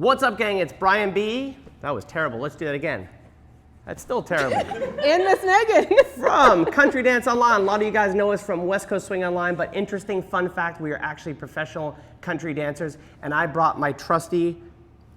What's up, gang? It's Brian B. That was terrible. Let's do that again. That's still terrible. And Miss Megan. From Country Dance Online. A lot of you guys know us from West Coast Swing Online, but interesting fun fact, we are actually professional country dancers, and I brought my trusty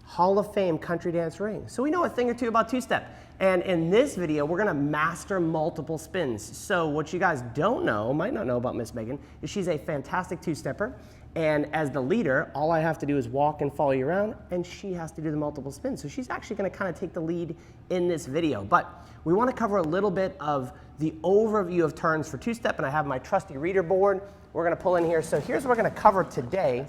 Hall of Fame country dance ring. So we know a thing or two about two-step. And in this video, we're gonna master multiple spins. So what you guys don't know, might not know about Miss Megan, is she's a fantastic two-stepper. And as the leader, all I have to do is walk and follow you around, and she has to do the multiple spins. So she's actually gonna kind of take the lead in this video. But we wanna cover a little bit of the overview of turns for two-step, and I have my trusty reader board. We're gonna pull in here. So here's what we're gonna cover today.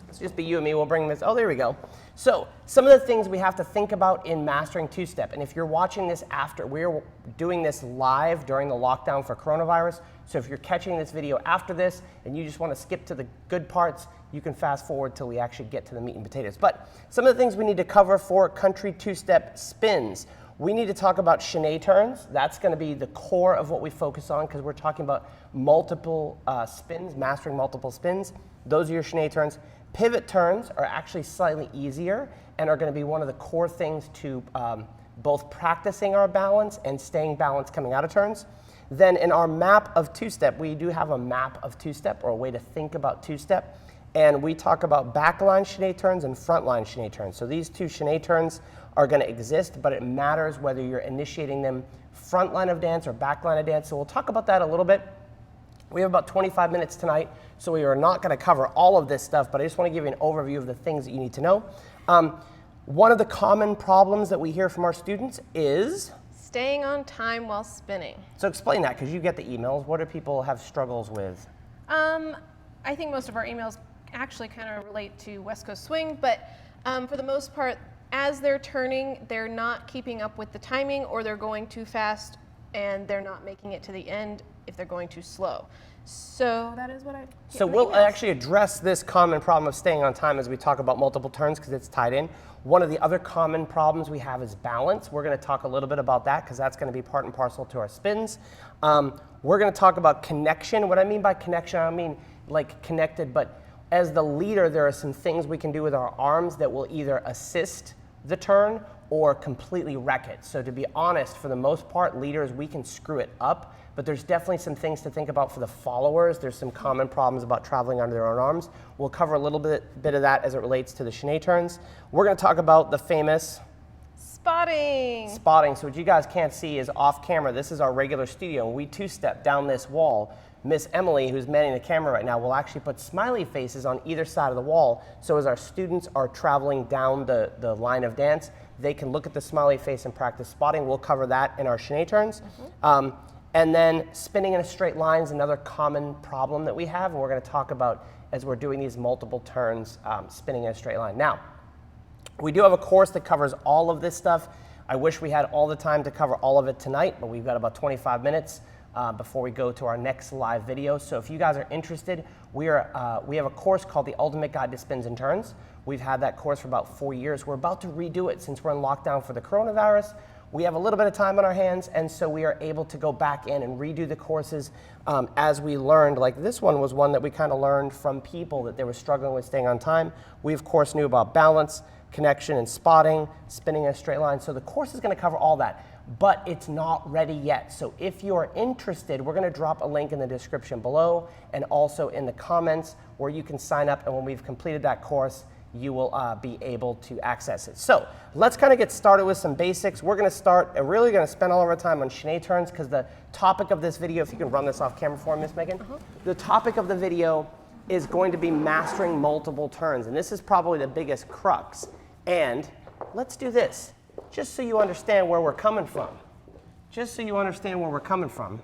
It's just be you and me, we'll bring this, oh, there we go. So some of the things we have to think about in mastering two-step, and if you're watching this after, we're doing this live during the lockdown for coronavirus, so if you're catching this video after this and you just want to skip to the good parts, you can fast forward till we actually get to the meat and potatoes. But some of the things we need to cover for country two-step spins. We need to talk about Shinae turns. That's going to be the core of what we focus on because we're talking about multiple spins, mastering multiple spins. Those are your Shinae turns. Pivot turns are actually slightly easier and are going to be one of the core things to both practicing our balance and staying balanced coming out of turns. Then in our map of two-step, we do have a map of two-step or a way to think about two-step. And we talk about backline Shinae turns and frontline Shinae turns. So these two Shinae turns are going to exist, but it matters whether you're initiating them front line of dance or back line of dance. So we'll talk about that a little bit. We have about 25 minutes tonight, so we are not going to cover all of this stuff, but I just want to give you an overview of the things that you need to know. One of the common problems that we hear from our students is Staying on time while spinning. So explain that, because you get the emails. What do people have struggles with? I think most of our emails actually kind of relate to West Coast Swing, but for the most part, as they're turning, they're not keeping up with the timing, or they're going too fast and they're not making it to the end if they're going too slow. So that is what I get. So we'll actually address this common problem of staying on time as we talk about multiple turns because it's tied in. One of the other common problems we have is balance. We're going to talk a little bit about that because that's going to be part and parcel to our spins. We're going to talk about connection. What I mean by connection, I don't mean like connected, but as the leader, there are some things we can do with our arms that will either assist the turn or completely wreck it. So to be honest, for the most part, leaders, we can screw it up, but there's definitely some things to think about for the followers. There's some common problems about traveling under their own arms. We'll cover a little bit of that as it relates to the Shinae turns. We're going to talk about the famous spotting. Spotting. So what you guys can't see is off camera. This is our regular studio. When we two-step down this wall, Miss Emily, who's manning the camera right now, will actually put smiley faces on either side of the wall. So as our students are traveling down the line of dance, they can look at the smiley face and practice spotting. We'll cover that in our Shinae turns. And then spinning in a straight line is another common problem that we have, and we're going to talk about as we're doing these multiple turns, spinning in a straight line. Now, we do have a course that covers all of this stuff. I wish we had all the time to cover all of it tonight, but we've got about 25 minutes before we go to our next live video. So if you guys are interested, we have a course called The Ultimate Guide to Spins and Turns. We've had that course for about 4 years. We're about to redo it since we're in lockdown for the coronavirus. We have a little bit of time on our hands, and so we are able to go back in and redo the courses as we learned. Like this one was one that we kind of learned from people that they were struggling with staying on time. We, of course, knew about balance, connection, and spotting, spinning in a straight line. So the course is going to cover all that, but it's not ready yet. So if you're interested, we're going to drop a link in the description below and also in the comments where you can sign up, and when we've completed that course, you will be able to access it. So let's kind of get started with some basics. We're going to start, and really going to spend all of our time on Shinae turns because the topic of this video, if you can run this off camera for me, Miss Megan, the topic of the video is going to be mastering multiple turns, and this is probably the biggest crux. And let's do this, just so you understand where we're coming from. Just so you understand where we're coming from.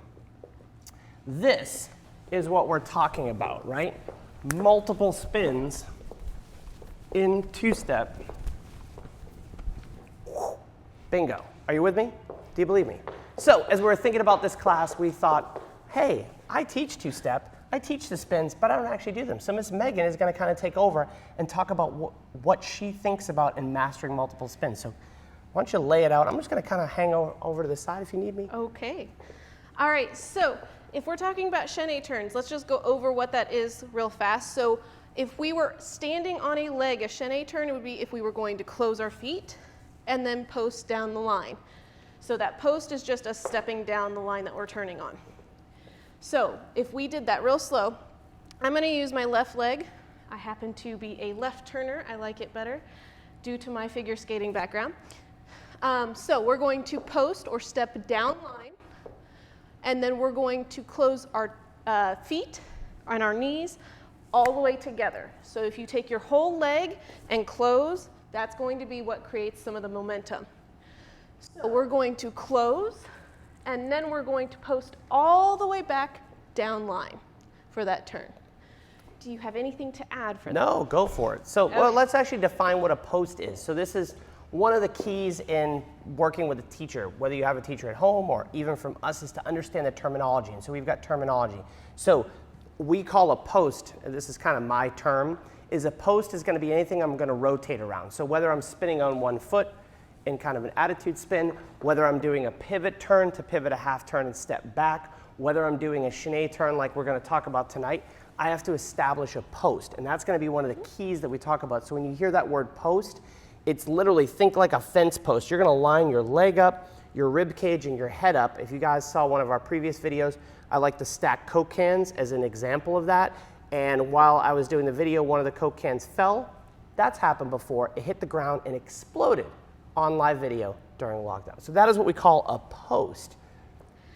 This is what we're talking about, right? Multiple spins in two-step. Bingo. Are you with me? Do you believe me? So as we were thinking about this class, we thought, hey, I teach two-step, I teach the spins, but I don't actually do them. So Miss Megan is going to kind of take over and talk about what she thinks about in mastering multiple spins. So why don't you lay it out? I'm just going to kind of hang over to the side if you need me. Okay. All right, so if we're talking about Shinae turns, let's just go over what that is real fast. So If we were standing on a leg, a Shinae turn, it would be if we were going to close our feet and then post down the line. So that post is just us stepping down the line that we're turning on. So if we did that real slow, I'm going to use my left leg. I happen to be a left turner. I like it better due to my figure skating background. So we're going to post or step down line, and then we're going to close our feet and our knees all the way together. So if you take your whole leg and close, that's going to be what creates some of the momentum. So we're going to close, and then we're going to post all the way back down line for that turn. Do you have anything to add for that? No, go for it. So well, let's actually define what a post is. So this is one of the keys in working with a teacher, whether you have a teacher at home or even from us, is to understand the terminology. And so we've got terminology. So we call a post, and this is kind of my term, is a post is going to be anything I'm going to rotate around. So whether I'm spinning on one foot in kind of an attitude spin, whether I'm doing a pivot turn to pivot a half turn and step back, whether I'm doing a Shinae turn like we're going to talk about tonight, I have to establish a post. And that's going to be one of the keys that we talk about. So when you hear that word post, it's literally, think like a fence post. You're going to line your leg up, your rib cage, and your head up. If you guys saw one of our previous videos, I like to stack Coke cans as an example of that. And while I was doing the video, one of the Coke cans fell. That's happened before. It hit the ground and exploded on live video during lockdown. So that is what we call a post.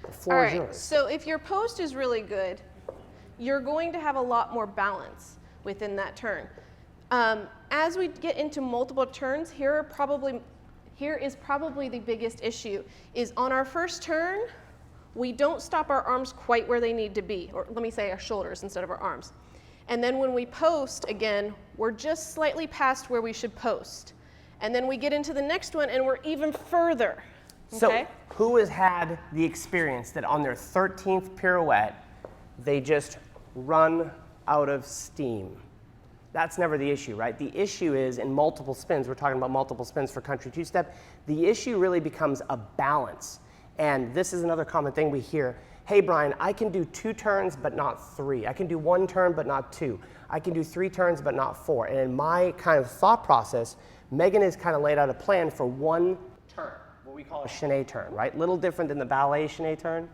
The floor is yours. So if your post is really good, you're going to have a lot more balance within that turn. As we get into multiple turns, here is probably the biggest issue, is on our first turn, we don't stop our arms quite where they need to be, or let me say our shoulders instead of our arms. And then when we post, again, we're just slightly past where we should post. And then we get into the next one and we're even further. Okay? So who has had the experience that on their 13th pirouette, they just run out of steam? That's never the issue, right? The issue is in multiple spins, we're talking about multiple spins for country two-step, the issue really becomes a balance. And this is another common thing we hear. Hey, Brian, I can do 2 turns, but not 3. I can do 1 turn, but not 2. I can do 3 turns, but not 4. And in my kind of thought process, Megan has kind of laid out a plan for 1 turn, what we call a Shinae turn, right? Little different than the ballet Shinae turn.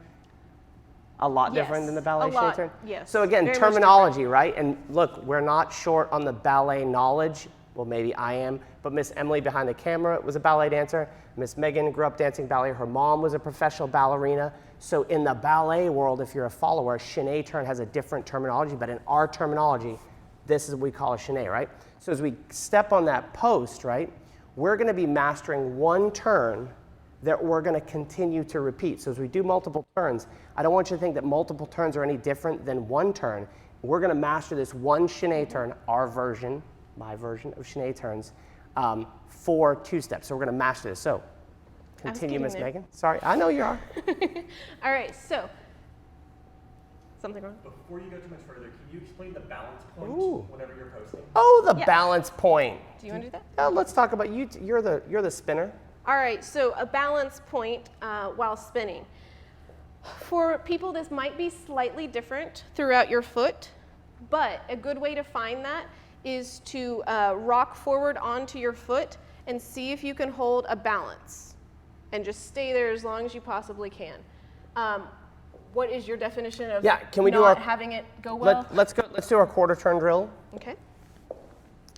A lot different than the ballet Shinae turn. Yes. So again, terminology, right? And look, we're not short on the ballet knowledge. Well, maybe I am, but Miss Emily behind the camera was a ballet dancer. Miss Megan grew up dancing ballet. Her mom was a professional ballerina. So in the ballet world, if you're a follower, Shinae turn has a different terminology, but in our terminology, this is what we call a Shinae, right? So as we step on that post, right, we're gonna be mastering 1 turn that we're gonna continue to repeat. So as we do multiple turns, I don't want you to think that multiple turns are any different than 1 turn. We're gonna master this 1 Shinae turn, our version, my version of Shinae turns, for 2 steps. So we're gonna master this. So continue, Miss Megan. Sorry, I know you are. All right, so, something wrong? Before you go too much further, can you explain the balance point whenever you're posting? Oh, the balance point. Do you want to do that? Let's talk about you. You're the spinner. All right, so a balance point while spinning. For people, this might be slightly different throughout your foot, but a good way to find that is to rock forward onto your foot and see if you can hold a balance and just stay there as long as you possibly can. What is your definition of can we not having it go well? Let's do our quarter turn drill. Okay.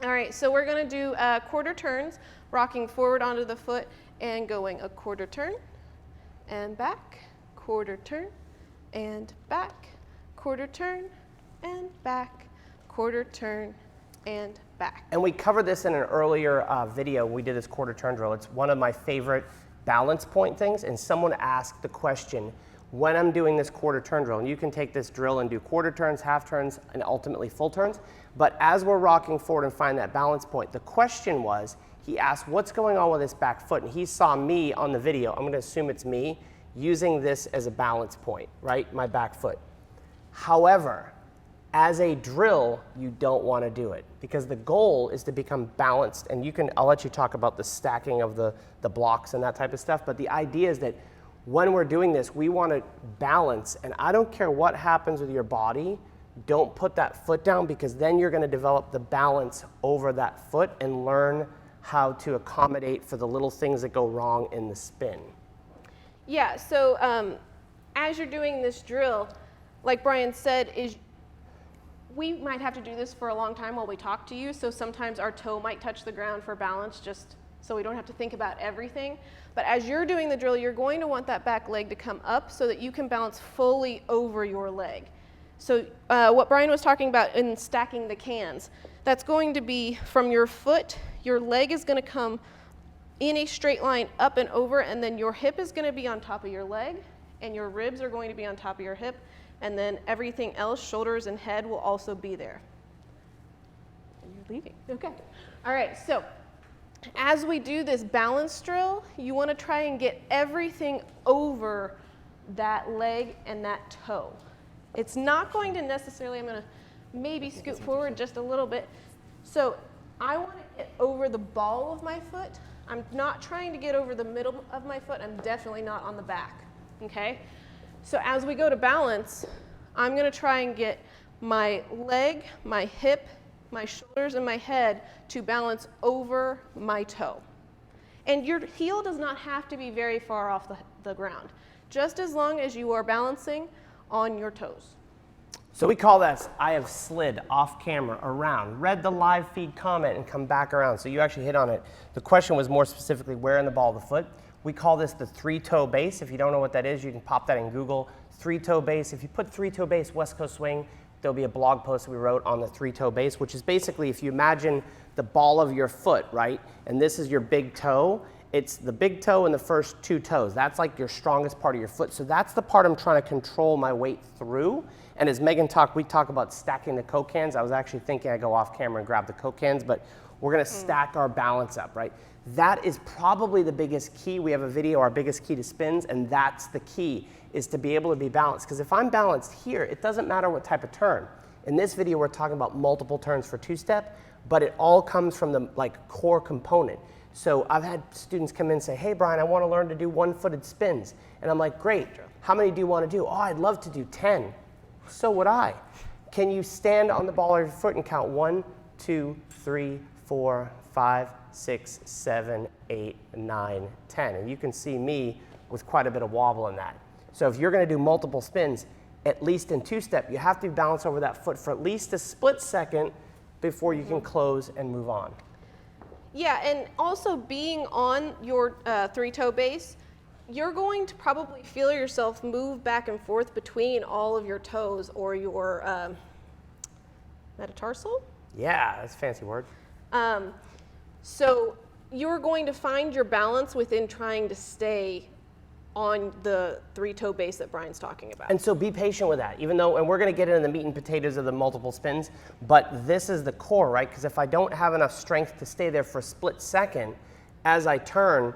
All right, so we're gonna do quarter turns, rocking forward onto the foot and going a quarter turn and back, quarter turn and back, quarter turn and back, quarter turn and back. And we covered this in an earlier video when we did this quarter turn drill. It's one of my favorite balance point things, and someone asked the question, when I'm doing this quarter turn drill, and you can take this drill and do quarter turns, half turns, and ultimately full turns, but as we're rocking forward and find that balance point, the question was, he asked, what's going on with this back foot? And he saw me on the video, I'm gonna assume it's me, using this as a balance point, right? My back foot. However, as a drill, you don't wanna do it because the goal is to become balanced, and I'll let you talk about the stacking of the blocks and that type of stuff, but the idea is that when we're doing this, we wanna balance, and I don't care what happens with your body, don't put that foot down, because then you're going to develop the balance over that foot and learn how to accommodate for the little things that go wrong in the spin. Yeah, so as you're doing this drill, like Brian said, we might have to do this for a long time while we talk to you, so sometimes our toe might touch the ground for balance, just so we don't have to think about everything. But as you're doing the drill, you're going to want that back leg to come up so that you can balance fully over your leg. So what Brian was talking about in stacking the cans, that's going to be from your foot, your leg is going to come in a straight line up and over, and then your hip is going to be on top of your leg, and your ribs are going to be on top of your hip, and then everything else, shoulders and head, will also be there. And you're leaving. Okay. All right, so as we do this balance drill, you want to try and get everything over that leg and that toe. It's not going to necessarily, I'm going to maybe scoot forward just a little bit. So I want to get over the ball of my foot. I'm not trying to get over the middle of my foot. I'm definitely not on the back, okay? So as we go to balance, I'm going to try and get my leg, my hip, my shoulders, and my head to balance over my toe. And your heel does not have to be very far off the ground, just as long as you are balancing on your toes. So we call this, I have slid off camera around, read the live feed comment, and come back around. So you actually hit on it. The question was more specifically where in the ball of the foot. We call this the three-toe base. If you don't know what that is, you can pop that in Google. Three-toe base. If you put three-toe base West Coast swing, there'll be a blog post we wrote on the three-toe base, which is basically if you imagine the ball of your foot, right? And this is your big toe. It's the big toe and the first two toes. That's like your strongest part of your foot. So that's the part I'm trying to control my weight through. And as Megan talked, we talk about stacking the Coke cans. I was actually thinking I'd go off camera and grab the Coke cans, but we're gonna stack our balance up, right? That is probably the biggest key. We have a video, our biggest key to spins, and that's the key, is to be able to be balanced. Because if I'm balanced here, it doesn't matter what type of turn. In this video, we're talking about multiple turns for two-step, but it all comes from the core component. So I've had students come in and say, hey, Brian, I want to learn to do one-footed spins. And I'm like, great. How many do you want to do? Oh, I'd love to do 10. So would I. Can you stand on the ball of your foot and count 1, 2, 3, 4, 5, 6, 7, 8, 9, 10? And you can see me with quite a bit of wobble in that. So if you're going to do multiple spins, at least in two-step, you have to be balanced over that foot for at least a split second before you can close and move on. Yeah, and also being on your three-toe base, you're going to probably feel yourself move back and forth between all of your toes or your metatarsal? Yeah, that's a fancy word. So you're going to find your balance within trying to stay on the three-toe base that Brian's talking about. And so be patient with that, even though, and we're going to get into the meat and potatoes of the multiple spins, but this is the core, right? Because if I don't have enough strength to stay there for a split second, as I turn,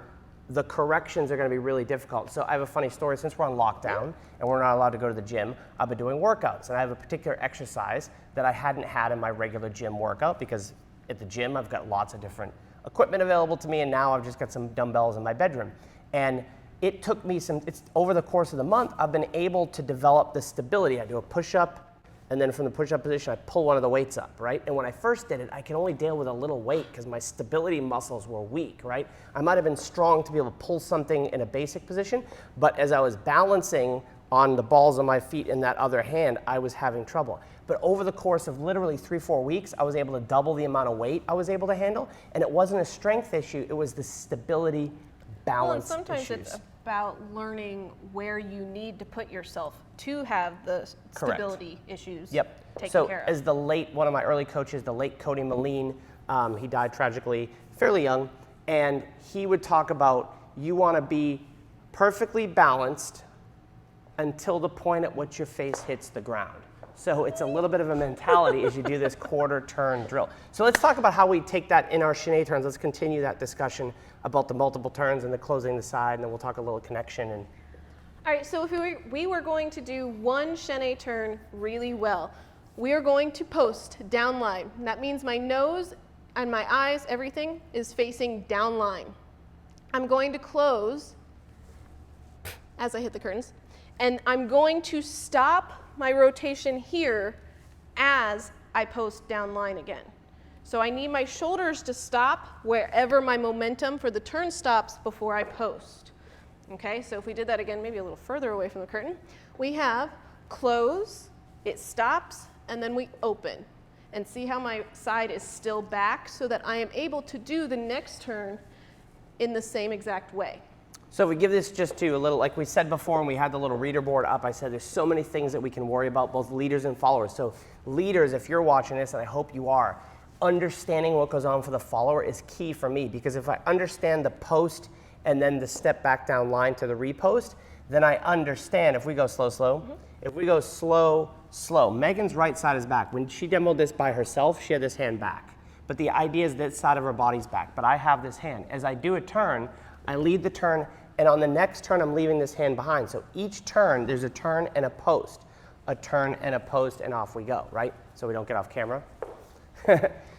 the corrections are going to be really difficult. So I have a funny story. Since we're on lockdown and we're not allowed to go to the gym, I've been doing workouts, and I have a particular exercise that I hadn't had in my regular gym workout, because at the gym I've got lots of different equipment available to me, and now I've just got some dumbbells in my bedroom. And it took me over the course of the month, I've been able to develop the stability. I do a push-up, and then from the push-up position, I pull one of the weights up, right? And when I first did it, I could only deal with a little weight because my stability muscles were weak, right? I might have been strong to be able to pull something in a basic position, but as I was balancing on the balls of my feet in that other hand, I was having trouble. But over the course of literally 3-4 weeks, I was able to double the amount of weight I was able to handle, and it wasn't a strength issue, it was the stability balance well, and sometimes issues. it's about learning where you need to put yourself to have the stability issues taken care of. As one of my early coaches, the late Cody Moline, he died tragically, fairly young, and he would talk about you want to be perfectly balanced until the point at which your face hits the ground. So it's a little bit of a mentality as you do this quarter turn drill. So let's talk about how we take that in our Shinae turns. Let's continue that discussion about the multiple turns and the closing the side, and then we'll talk a little connection. And all right, so if we were going to do one Shinae turn really well, we are going to post down line. That means my nose and my eyes, everything is facing down line. I'm going to close as I hit the curtains, and I'm going to stop my rotation here as I post down line again. So I need my shoulders to stop wherever my momentum for the turn stops before I post. Okay, so if we did that again, maybe a little further away from the curtain, we have close, it stops, and then we open. And see how my side is still back so that I am able to do the next turn in the same exact way. So if we give this just to a little, like we said before, and we had the little reader board up, I said there's so many things that we can worry about, both leaders and followers. So leaders, if you're watching this, and I hope you are, understanding what goes on for the follower is key for me, because if I understand the post and then the step back down line to the repost, then I understand if we go slow, slow, if we go slow, slow. Megan's right side is back. When she demoed this by herself, she had this hand back. But the idea is this side of her body's back, but I have this hand. As I do a turn, I lead the turn, and on the next turn, I'm leaving this hand behind. So each turn, there's a turn and a post, a turn and a post, and off we go, right? So we don't get off camera.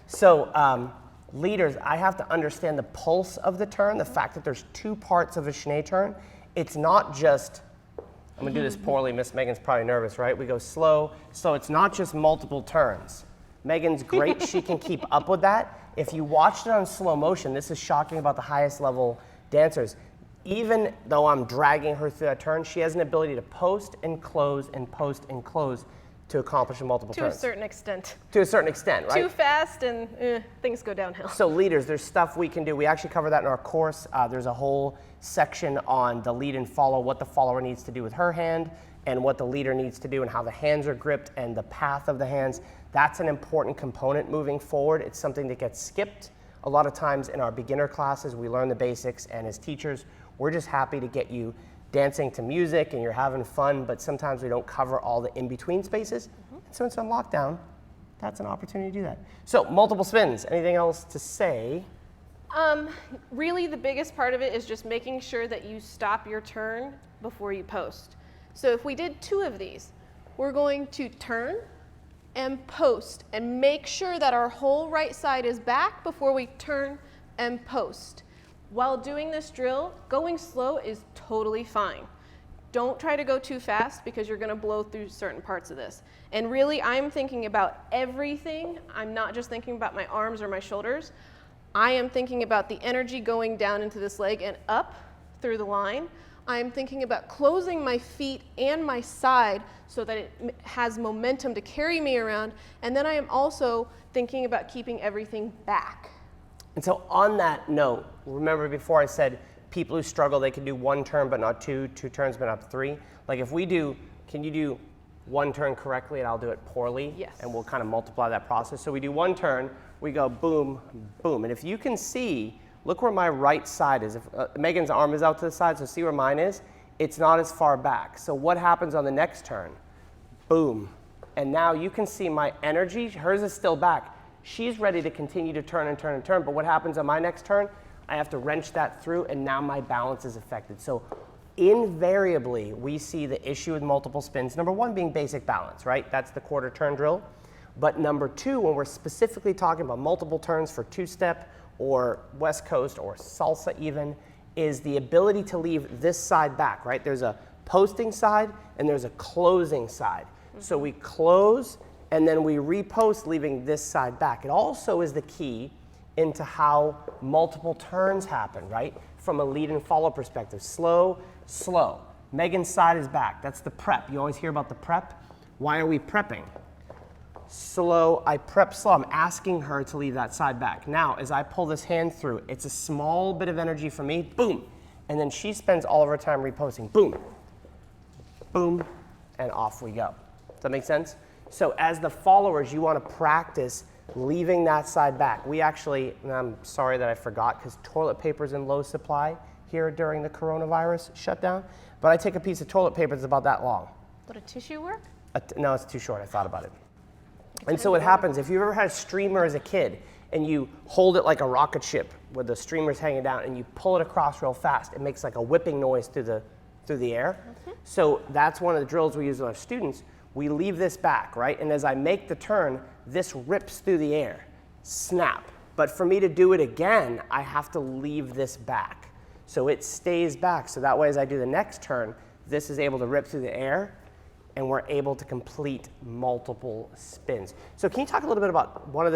So leaders, I have to understand the pulse of the turn, the fact that there's two parts of a Shinae turn. It's not just, I'm gonna do this poorly, Miss Megan's probably nervous, right? We go slow, so it's not just multiple turns. Megan's great, she can keep up with that. If you watched it on slow motion, this is shocking about the highest level dancers. Even though I'm dragging her through that turn, she has an ability to post and close and post and close to accomplish multiple turns. To a certain extent. To a certain extent, right? Too fast and things go downhill. So leaders, there's stuff we can do. We actually cover that in our course. There's a whole section on the lead and follow, what the follower needs to do with her hand and what the leader needs to do and how the hands are gripped and the path of the hands. That's an important component moving forward. It's something that gets skipped. A lot of times in our beginner classes, we learn the basics, and as teachers, we're just happy to get you dancing to music and you're having fun, but sometimes we don't cover all the in-between spaces. And so it's on lockdown. That's an opportunity to do that. So multiple spins. Anything else to say? Really the biggest part of it is just making sure that you stop your turn before you post. So if we did 2 of these, we're going to turn and post and make sure that our whole right side is back before we turn and post. While doing this drill, going slow is totally fine. Don't try to go too fast because you're gonna blow through certain parts of this. And really, I'm thinking about everything. I'm not just thinking about my arms or my shoulders. I am thinking about the energy going down into this leg and up through the line. I'm thinking about closing my feet and my side so that it has momentum to carry me around. And then I am also thinking about keeping everything back. And so on that note, remember before I said people who struggle, they can do 1 turn but not 2, 2 turns but not 3. Like if we do, can you do 1 turn correctly and I'll do it poorly? Yes. And we'll kind of multiply that process. So we do 1 turn, we go boom, boom. And if you can see, look where my right side is. If Megan's arm is out to the side, so see where mine is? It's not as far back. So what happens on the next turn? Boom. And now you can see my energy, hers is still back. She's ready to continue to turn and turn and turn, but what happens on my next turn? I have to wrench that through, and now my balance is affected. So invariably, we see the issue with multiple spins. Number 1 being basic balance, right? That's the quarter turn drill. But number 2, when we're specifically talking about multiple turns for 2-step or West Coast or salsa even, is the ability to leave this side back, right? There's a posting side and there's a closing side. So we close and then we repost, leaving this side back. It also is the key into how multiple turns happen, right? From a lead and follow perspective. Slow, slow. Megan's side is back. That's the prep. You always hear about the prep. Why are we prepping? Slow, I prep slow. I'm asking her to leave that side back. Now, as I pull this hand through, it's a small bit of energy for me, boom. And then she spends all of her time reposting, boom, boom, and off we go. Does that make sense? So as the followers, you want to practice leaving that side back. We actually, and I'm sorry that I forgot because toilet paper is in low supply here during the coronavirus shutdown, but I take a piece of toilet paper that's about that long. Would a tissue work? No, it's too short. I thought about it. And so what happens, if you've ever had a streamer as a kid and you hold it like a rocket ship with the streamers hanging down and you pull it across real fast, it makes like a whipping noise through the air. So that's one of the drills we use with our students. We leave this back, right? And as I make the turn, this rips through the air, snap. But for me to do it again, I have to leave this back. So it stays back. So that way, as I do the next turn, this is able to rip through the air and we're able to complete multiple spins. So can you talk a little bit about one of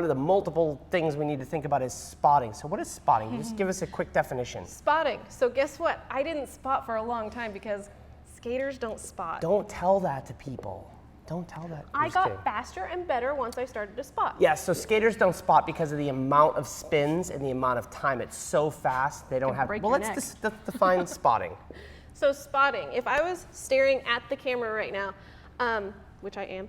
the multiple things we need to think about is spotting. So what is spotting? Can you just give us a quick definition. Spotting. So guess what? I didn't spot for a long time because skaters don't spot. Don't tell that to people. Don't tell that. I Just got kidding. faster and better once I started to spot. Yeah, so skaters don't spot because of the amount of spins and the amount of time. It's so fast, they don't Could have. break Well, your let's neck. define spotting. So spotting, if I was staring at the camera right now, which I am,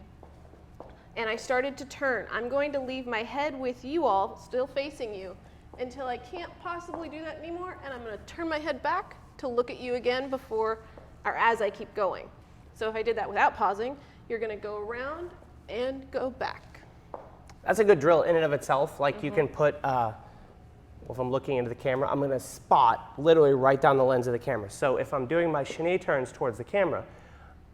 and I started to turn, I'm going to leave my head with you all, still facing you, until I can't possibly do that anymore, and I'm going to turn my head back to look at you again before, or as I keep going. So if I did that without pausing, you're going to go around and go back. That's a good drill in and of itself. Like you can put, if I'm looking into the camera, I'm gonna spot literally right down the lens of the camera. So if I'm doing my Shinae turns towards the camera,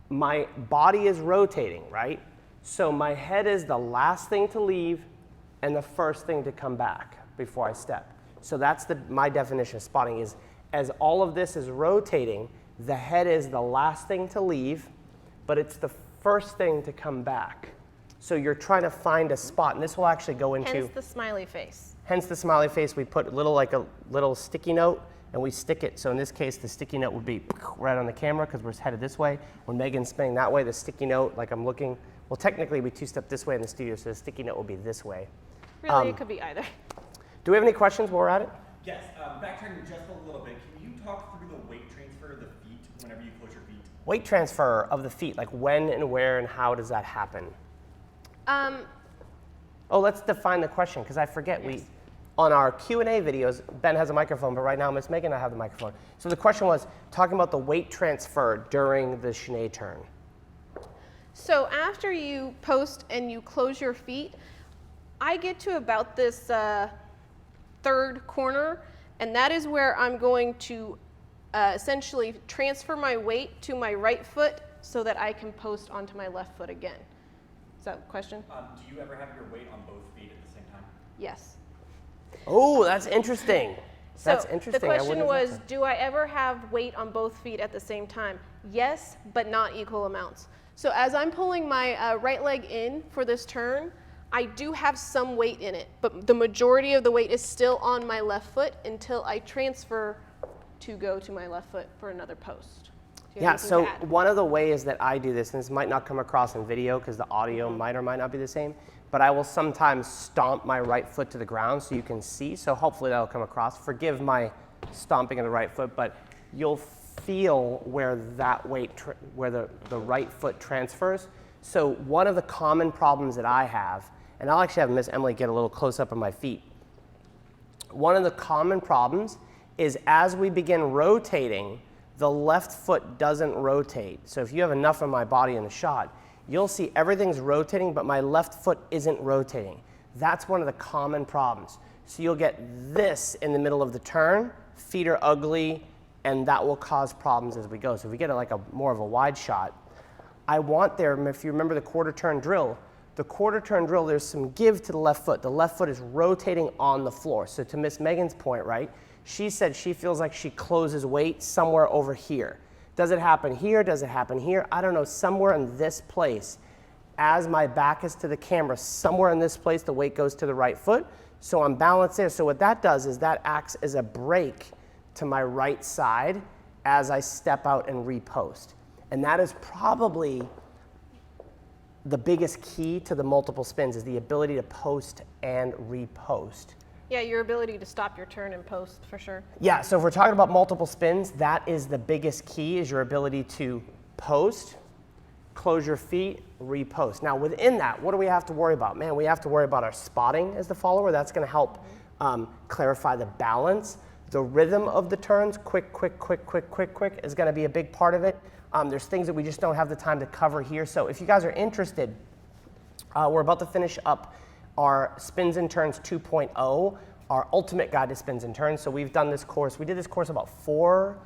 my body is rotating, right? So my head is the last thing to leave and the first thing to come back before I step. So that's my definition of spotting is as all of this is rotating, the head is the last thing to leave, but it's the first thing to come back. So you're trying to find a spot, and this will actually go into. Hence the smiley face. Hence the smiley face. We put a little sticky note, and we stick it. So in this case, the sticky note would be right on the camera because we're headed this way. When Megan's spinning that way, the sticky note, like I'm looking. Well, technically we two-step this way in the studio, so the sticky note will be this way. Really, it could be either. Do we have any questions while we're at it? Yes, backtracking just a little bit, can you talk through the weight transfer of the feet whenever you close your feet? Weight transfer of the feet, like when and where and how does that happen? Oh, let's define the question because I forget. Yes. On our Q&A videos, Ben has a microphone, but right now Miss Megan and I have the microphone. So the question was talking about the weight transfer during the Shinae turn. So after you post and you close your feet, I get to about this third corner, and that is where I'm going to essentially transfer my weight to my right foot so that I can post onto my left foot again. Is that a question? Do you ever have your weight on both feet at the same time? Yes. Oh, that's interesting. That's So interesting. the question I wouldn't have was, thought do I ever have weight on both feet at the same time? Yes, but not equal amounts. So as I'm pulling my right leg in for this turn, I do have some weight in it, but the majority of the weight is still on my left foot until I transfer to go to my left foot for another post. Do you have Yeah, anything so to add? one of the ways that I do this, and this might not come across in video because the audio might or might not be the same, but I will sometimes stomp my right foot to the ground so you can see, so hopefully that'll come across. Forgive my stomping of the right foot, but you'll feel where that weight, where the right foot transfers. So one of the common problems that I have, and I'll actually have Miss Emily get a little close up of my feet. One of the common problems is as we begin rotating, the left foot doesn't rotate. So if you have enough of my body in the shot, you'll see everything's rotating, but my left foot isn't rotating. That's one of the common problems. So you'll get this in the middle of the turn, feet are ugly, and that will cause problems as we go. So if we get more of a wide shot, I want there, if you remember the quarter turn drill, there's some give to the left foot. The left foot is rotating on the floor. So to Miss Megan's point, right? She said she feels like she closes weight somewhere over here. Does it happen here? Does it happen here? I don't know, somewhere in this place. As my back is to the camera, somewhere in this place, the weight goes to the right foot. So I'm balanced there. So what that does is that acts as a brake to my right side as I step out and repost. And that is probably the biggest key to the multiple spins is the ability to post and repost. Yeah, your ability to stop your turn and post for sure. Yeah, so if we're talking about multiple spins, that is the biggest key is your ability to post, close your feet, repost. Now within that, what do we have to worry about? Man, we have to worry about our spotting as the follower. That's gonna help clarify the balance. The rhythm of the turns, quick, quick, quick, quick, quick, quick, is gonna be a big part of it. There's things that we just don't have the time to cover here. So if you guys are interested, we're about to finish up our Spins and Turns 2.0, our ultimate guide to spins and turns. So we've done this course. We did this course about four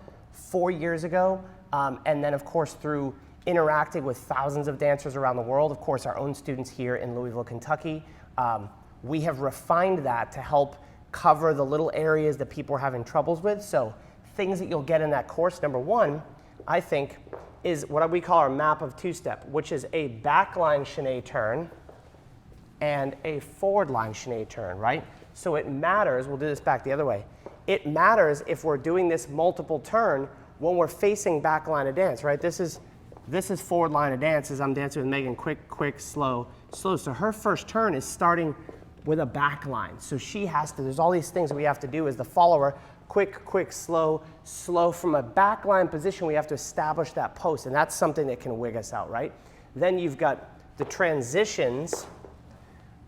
years ago. And then of course through interacting with thousands of dancers around the world, of course our own students here in Louisville, Kentucky, we have refined that to help cover the little areas that people are having troubles with. So things that you'll get in that course, number one, I think is what we call our map of two-step, which is a backline Shinae turn and a forward line Shinae turn, right? So it matters, we'll do this back the other way. It matters if we're doing this multiple turn when we're facing back line of dance, right? This is forward line of dance as I'm dancing with Megan, quick, quick, slow, slow. So her first turn is starting with a back line. So she has to, there's all these things we have to do as the follower, quick, quick, slow, slow. From a back line position, we have to establish that post, and that's something that can wig us out, right? Then you've got the transitions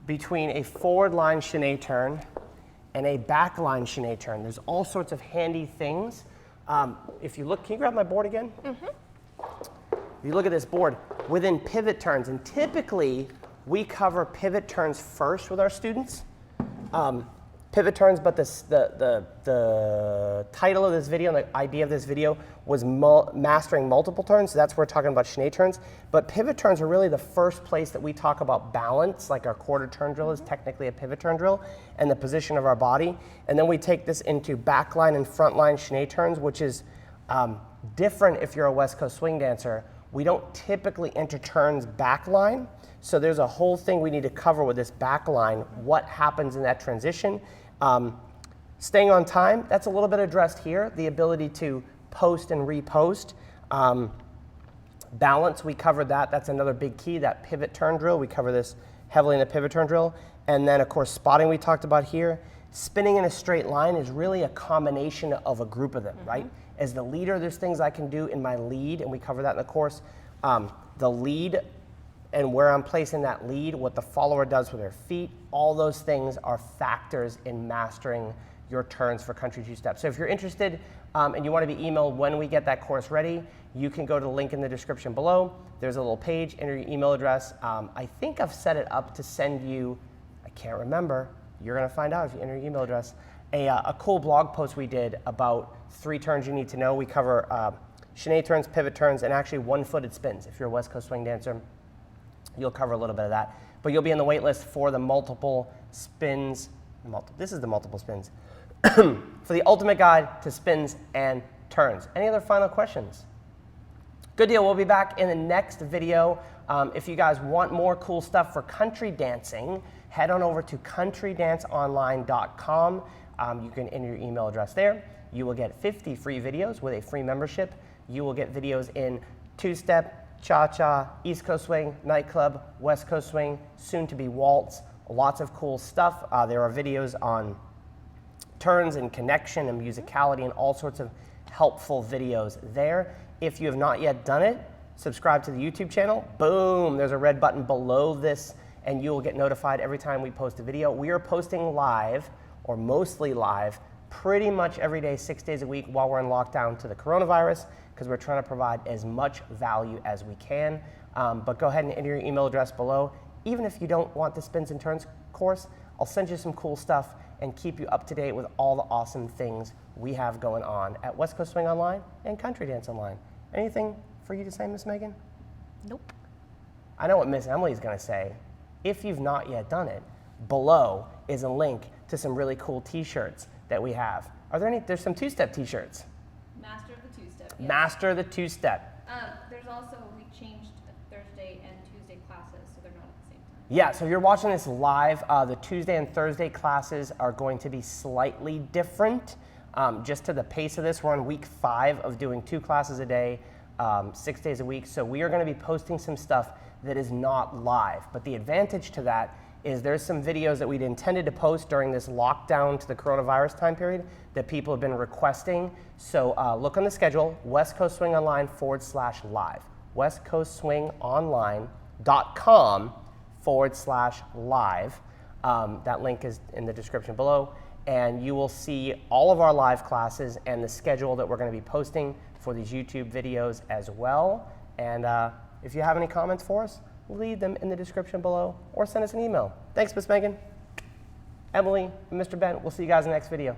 between a forward line Shinae turn and a back line Shinae turn. There's all sorts of handy things. If you look, can you grab my board again? Mm-hmm. If you look at this board, within pivot turns, and typically we cover pivot turns first with our students. Pivot turns, but the title of this video and the idea of this video was mastering multiple turns. So that's where we're talking about Shinae turns. But pivot turns are really the first place that we talk about balance, like our quarter turn drill is technically a pivot turn drill, and the position of our body. And then we take this into backline and frontline Shinae turns, which is different if you're a West Coast swing dancer. We don't typically enter turns backline. So there's a whole thing we need to cover with this backline, what happens in that transition. Staying on time, that's a little bit addressed here. The ability to post and repost. Balance, we covered that. That's another big key, that pivot turn drill. We cover this heavily in the pivot turn drill. And then, of course, spotting we talked about here. Spinning in a straight line is really a combination of a group of them, right? As the leader, there's things I can do in my lead, and we cover that in the course. The lead and where I'm placing that lead, what the follower does with their feet, all those things are factors in mastering your turns for country two-step. So if you're interested and you want to be emailed when we get that course ready, you can go to the link in the description below. There's a little page, enter your email address. I think I've set it up to send you, I can't remember, you're going to find out if you enter your email address, a cool blog post we did about 3 turns you need to know. We cover Shinae turns, pivot turns, and actually one-footed spins. If you're a West Coast swing dancer, you'll cover a little bit of that. But you'll be on the wait list for the multiple spins. This is the multiple spins. For the ultimate guide to spins and turns. Any other final questions? Good deal. We'll be back in the next video. If you guys want more cool stuff for country dancing, head on over to countrydanceonline.com. You can enter your email address there. You will get 50 free videos with a free membership. You will get videos in two-step, cha-cha, East Coast swing, nightclub, West Coast swing, soon to be waltz, lots of cool stuff. There are videos on turns and connection and musicality and all sorts of helpful videos there. If you have not yet done it, subscribe to the YouTube channel. Boom, there's a red button below this and you will get notified every time we post a video. We are posting live, or mostly live, pretty much every day, 6 days a week while we're in lockdown to the coronavirus, because we're trying to provide as much value as we can. But go ahead and enter your email address below. Even if you don't want the spins and turns course, I'll send you some cool stuff and keep you up to date with all the awesome things we have going on at West Coast Swing Online and Country Dance Online. Anything for you to say, Miss Megan? Nope. I know what Miss Emily's gonna say. If you've not yet done it, below is a link to some really cool t-shirts that we have. Are there any? There's some two-step t-shirts. Master of the two-step. Yes. Master the two-step. There's also, we changed Thursday and Tuesday classes, so they're not at the same time. Yeah, so if you're watching this live, the Tuesday and Thursday classes are going to be slightly different. Just to the pace of this, we're on week 5 of doing 2 classes a day, 6 days a week. So we are going to be posting some stuff that is not live. But the advantage to that is there's some videos that we'd intended to post during this lockdown to the coronavirus time period that people have been requesting. So look on the schedule, West Coast Swing Online /live. westcoastswingonline.com/live. That link is in the description below. And you will see all of our live classes and the schedule that we're going to be posting for these YouTube videos as well. And if you have any comments for us, leave them in the description below or send us an email. Thanks, Miss Megan, Emily, and Mr. Ben. We'll see you guys in the next video.